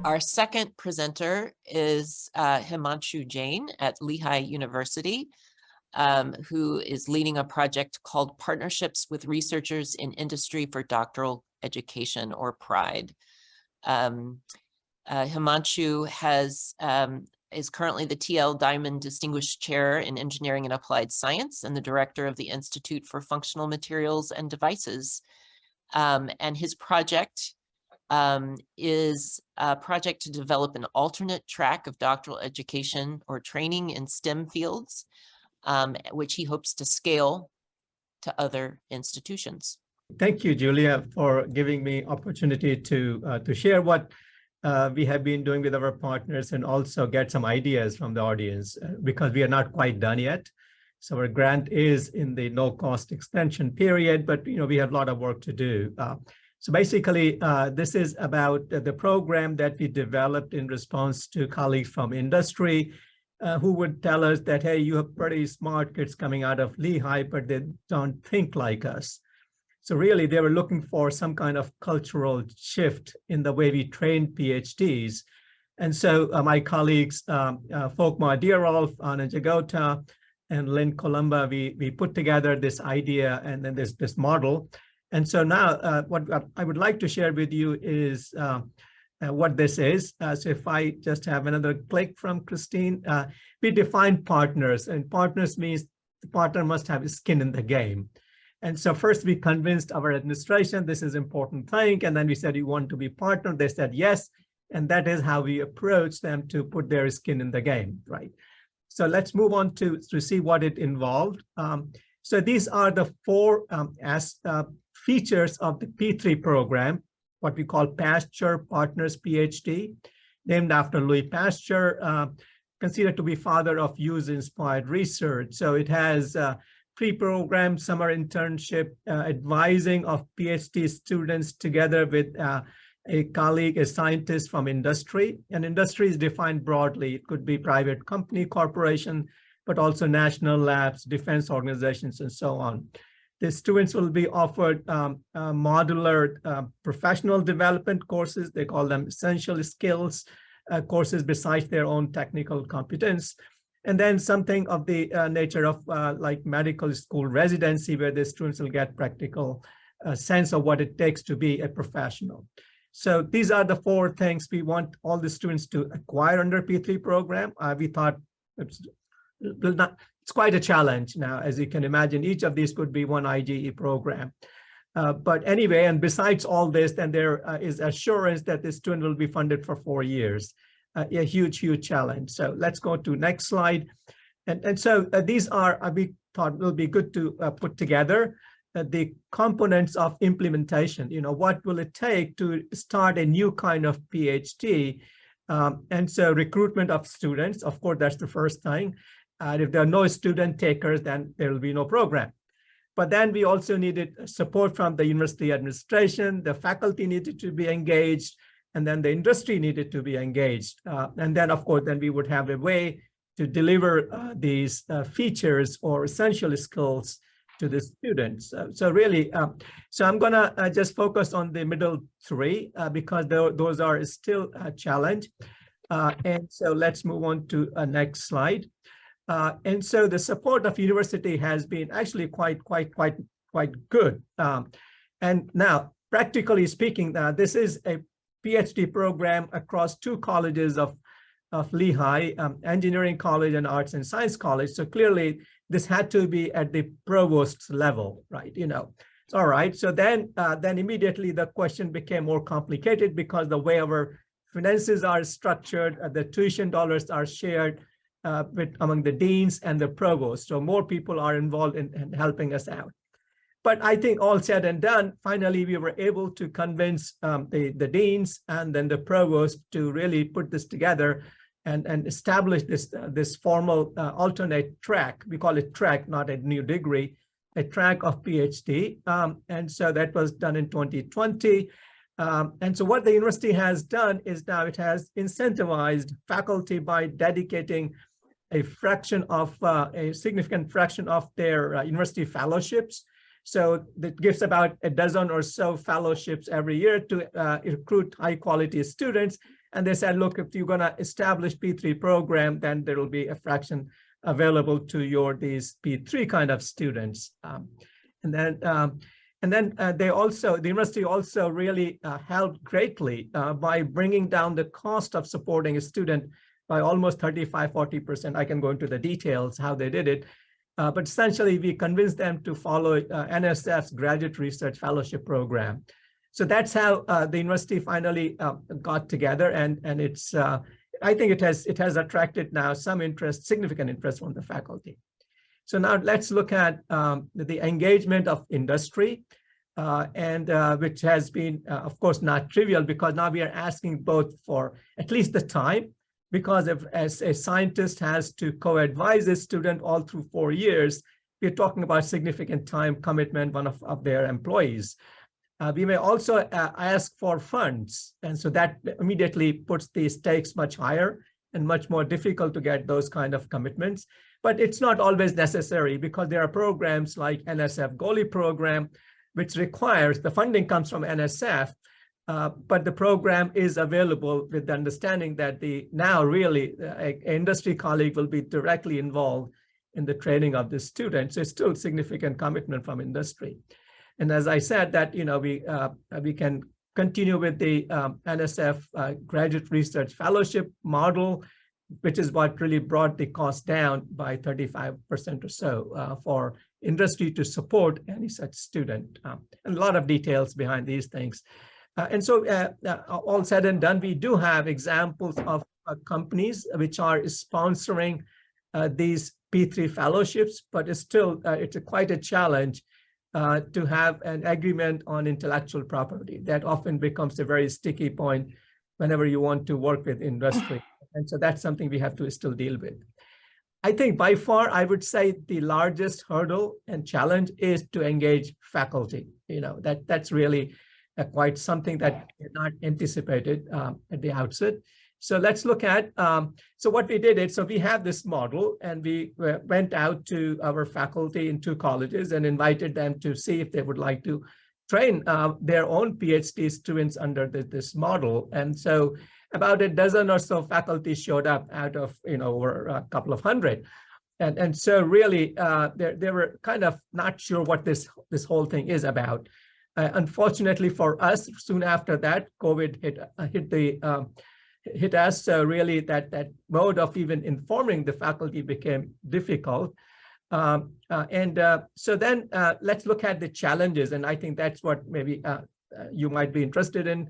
Our second presenter is Himanshu Jain at Lehigh University, who is leading a project called Partnerships with Researchers in Industry for Doctoral Education, or PRIDE. Himanshu is currently the T.L. Diamond Distinguished Chair in Engineering and Applied Science and the Director of the Institute for Functional Materials and Devices. And his project is a project to develop an alternate track of doctoral education or training in STEM fields, which he hopes to scale to other institutions. Thank you, Julia, for giving me opportunity to share what we have been doing with our partners and also get some ideas from the audience, because we are not quite done yet. So our grant is in the no-cost extension period, but we have a lot of work to do. So basically, this is about the program that we developed in response to colleagues from industry who would tell us that, hey, you have pretty smart kids coming out of Lehigh, but they don't think like us. So really, they were looking for some kind of cultural shift in the way we train PhDs. And so my colleagues, Folkmar Dierolf, Anna Jagota, and Lynn Columba, we put together this idea and then this model. And so now what I would like to share with you is what this is. So if I just have another click from Christine, we defined partners, and partners means the partner must have skin in the game. And so first we convinced our administration this is an important thing, and then we said, you want to be partner? They said yes, and that is how we approached them to put their skin in the game, right? So let's move on to see what it involved. So these are the four features of the P3 program, what we call Pasteur Partners PhD, named after Louis Pasteur, considered to be father of user-inspired research. So it has pre-programmed summer internship, advising of PhD students together with a colleague, a scientist from industry. And industry is defined broadly. It could be private company, corporation, but also national labs, defense organizations, and so on. The students will be offered modular professional development courses. They call them essential skills courses besides their own technical competence. And then something of the nature of like medical school residency, where the students will get practical sense of what it takes to be a professional. So these are the four things we want all the students to acquire under P3 program. We thought it's quite a challenge now, as you can imagine. Each of these could be one IGE program. But anyway, and besides all this, then there is assurance that the student will be funded for 4 years. A huge, huge challenge. So let's go to next slide. And so these are, we thought will be good to put together the components of implementation. What will it take to start a new kind of PhD? And so recruitment of students, of course, that's the first thing. If there are no student takers, then there will be no program. But then we also needed support from the university administration. The faculty needed to be engaged, and then the industry needed to be engaged. And then, of course, then we would have a way to deliver these features or essential skills to the students. So really, so I'm gonna just focus on the middle three because those are still a challenge. And so let's move on to a next slide. And so the support of university has been actually quite good. And now, practically speaking, this is a PhD program across 2 colleges of Lehigh, Engineering College and Arts and Science College. So clearly, this had to be at the provost's level, right? It's all right. So then immediately the question became more complicated because the way our finances are structured, the tuition dollars are shared among the deans and the provost. So more people are involved in helping us out. But I think all said and done, finally, we were able to convince the deans and then the provost to really put this together and establish this formal alternate track. We call it track, not a new degree, a track of PhD. And so that was done in 2020. And so what the university has done is now it has incentivized faculty by dedicating a significant fraction of their university fellowships. So that gives about a dozen or so fellowships every year to recruit high quality students. And they said, look, if you're going to establish P3 program, then there will be a fraction available to these P3 kind of students. The university also really helped greatly by bringing down the cost of supporting a student by almost 35–40%. I can go into the details how they did it. But essentially, we convinced them to follow NSF's Graduate Research Fellowship Program. So that's how the university finally got together, and it's I think it has attracted now some interest, significant interest from the faculty. So now let's look at the engagement of industry, which has been, of course, not trivial, because now we are asking both for at least the time, because as a scientist has to co-advise a student all through 4 years, we're talking about significant time commitment, one of their employees. We may also ask for funds, and so that immediately puts the stakes much higher and much more difficult to get those kind of commitments. But it's not always necessary, because there are programs like NSF GOLI program, which requires the funding comes from NSF, but the program is available with the understanding that now really an industry colleague will be directly involved in the training of the student. So it's still significant commitment from industry. And as I said, that we can continue with the NSF Graduate Research Fellowship model, which is what really brought the cost down by 35% or so for industry to support any such student. And a lot of details behind these things. And so all said and done, we do have examples of companies which are sponsoring these P3 fellowships, but it's still, it's quite a challenge to have an agreement on intellectual property. That often becomes a very sticky point whenever you want to work with industry. And so that's something we have to still deal with. I think by far, I would say the largest hurdle and challenge is to engage faculty. That's really quite something that is not anticipated at the outset. So let's look at, so what we did is, so we have this model, and we went out to our faculty in 2 colleges and invited them to see if they would like to train their own PhD students under this model. And so about a dozen or so faculty showed up out of, over a couple of hundred. And so really, they were kind of not sure what this whole thing is about. Unfortunately for us, soon after that, COVID hit us. So really that mode of even informing the faculty became difficult. So then let's look at the challenges. And I think that's what maybe you might be interested in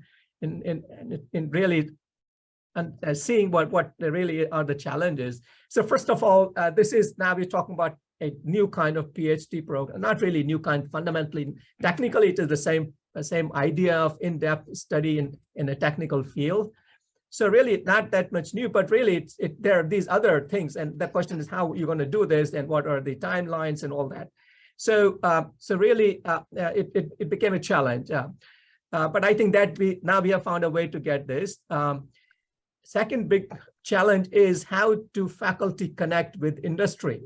really seeing what really are the challenges. So first of all, this is now we're talking about a new kind of PhD program, not really new kind fundamentally. Technically, it is the same idea of in-depth study in a technical field. So really not that much new, but really there are these other things. And the question is how you're going to do this and what are the timelines and all that. So really it became a challenge. But I think that now we have found a way to get this. Second big challenge is how do faculty connect with industry?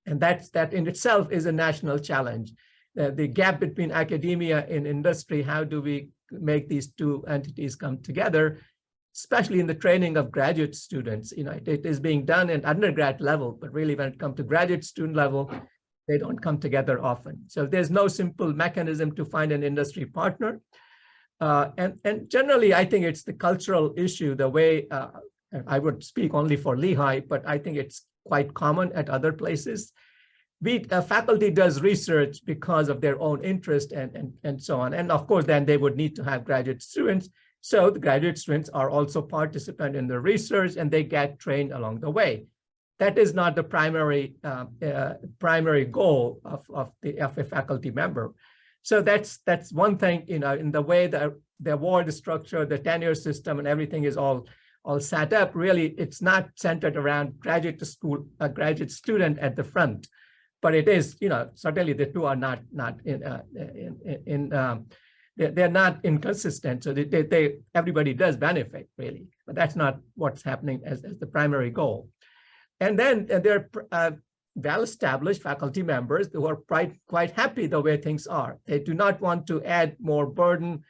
And that in itself is a national challenge. The gap between academia and industry, how do we make these 2 entities come together, especially in the training of graduate students? It is being done at undergrad level, but really when it comes to graduate student level, they don't come together often. So there's no simple mechanism to find an industry partner. And generally, I think it's the cultural issue, the way I would speak only for Lehigh, but I think it's quite common at other places. Faculty does research because of their own interest and so on. And of course, then they would need to have graduate students. So the graduate students are also participant in the research and they get trained along the way. That is not the primary goal of a faculty member. So that's one thing, in the way the award structure, the tenure system and everything is all set up. Really, it's not centered around graduate student at the front, but it is, certainly the 2 are not they're not inconsistent. So everybody does benefit really, but that's not what's happening as the primary goal. And then there are well-established faculty members who are quite happy the way things are. They do not want to add more burden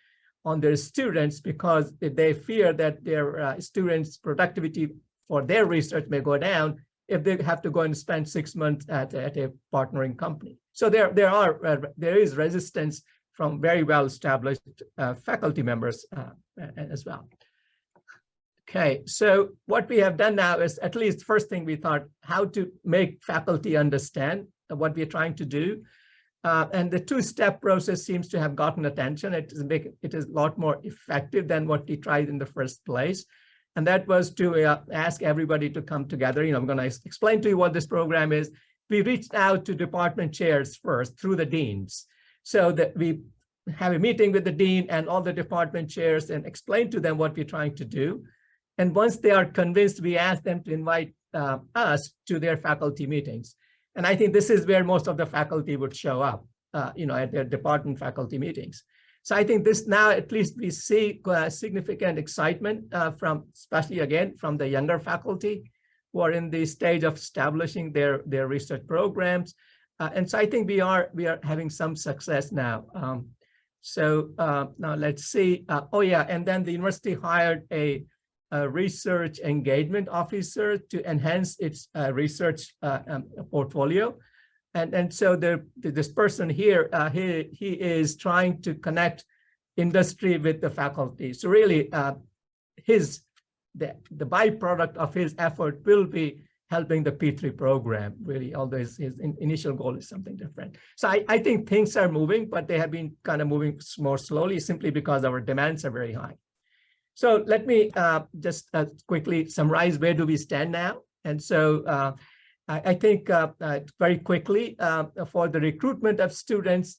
on their students because they fear that their students' productivity for their research may go down if they have to go and spend 6 months at a partnering company. So there is resistance from very well-established faculty members as well. Okay, so what we have done now is, at least first thing we thought, how to make faculty understand what we're trying to do. And the two-step process seems to have gotten attention. It is a lot more effective than what we tried in the first place. And that was to ask everybody to come together. I'm going to explain to you what this program is. We reached out to department chairs first through the deans, so that we have a meeting with the dean and all the department chairs and explain to them what we're trying to do. And once they are convinced, we ask them to invite us to their faculty meetings. And I think this is where most of the faculty would show up, at their department faculty meetings. So I think this now, at least we see significant excitement especially again, from the younger faculty who are in the stage of establishing their research programs. And so I think we are having some success now. Now let's see. And then the university hired a research engagement officer to enhance its research portfolio. And so this person here, he is trying to connect industry with the faculty. So really, the byproduct of his effort will be helping the P3 program, really, although his initial goal is something different. So I think things are moving, but they have been kind of moving more slowly simply because our demands are very high. So let me just quickly summarize where do we stand now. And so I think very quickly for the recruitment of students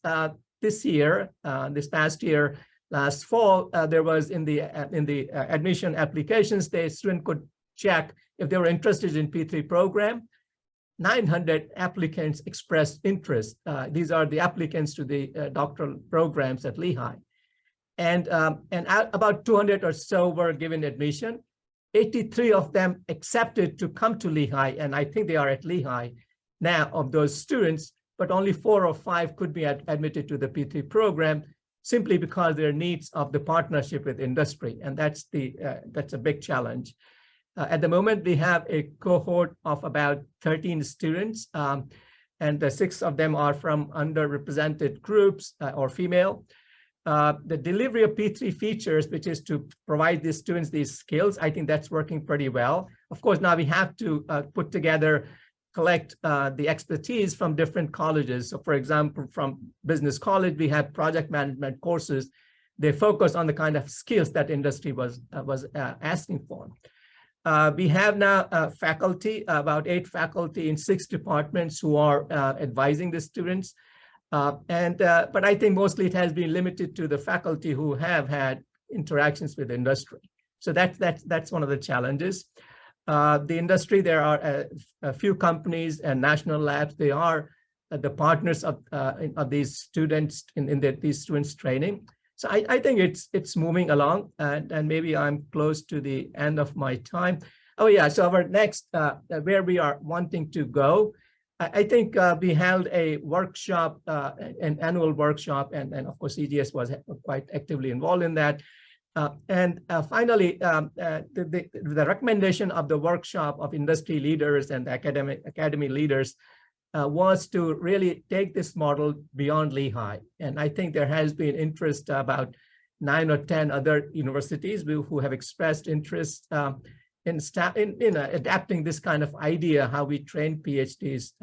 this year, this past year, last fall, there was in the admission applications, the student could check if they were interested in P3 program. 900 applicants expressed interest. These are the applicants to the doctoral programs at Lehigh. And about 200 or so were given admission. 83 of them accepted to come to Lehigh, and I think they are at Lehigh now of those students, but only 4 or 5 could be admitted to the P3 program simply because their needs of the partnership with industry, and that's a big challenge. At the moment, we have a cohort of about 13 students, and 6 of them are from underrepresented groups or female. The delivery of P3 features, which is to provide these students these skills, I think that's working pretty well. Of course, now we have to collect the expertise from different colleges. So for example, from business college, we have project management courses. They focus on the kind of skills that industry was asking for. We have now faculty, about 8 faculty in 6 departments who are advising the students. But I think mostly it has been limited to the faculty who have had interactions with industry. So that's one of the challenges. The industry, there are a few companies and national labs. They are the partners of these students in these students' training. So I think it's moving along, and maybe I'm close to the end of my time. Oh yeah, so our next, where we are wanting to go, I think we held a workshop, an annual workshop, and of course EGS was quite actively involved in that. Finally, the recommendation of the workshop of industry leaders and academy leaders was to really take this model beyond Lehigh. And I think there has been interest about 9 or 10 other universities who have expressed interest in adapting this kind of idea, how we train PhDs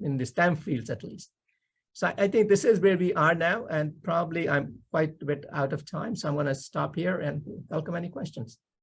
in the STEM fields at least. So I think this is where we are now, and probably I'm quite a bit out of time, so I'm going to stop here and welcome any questions.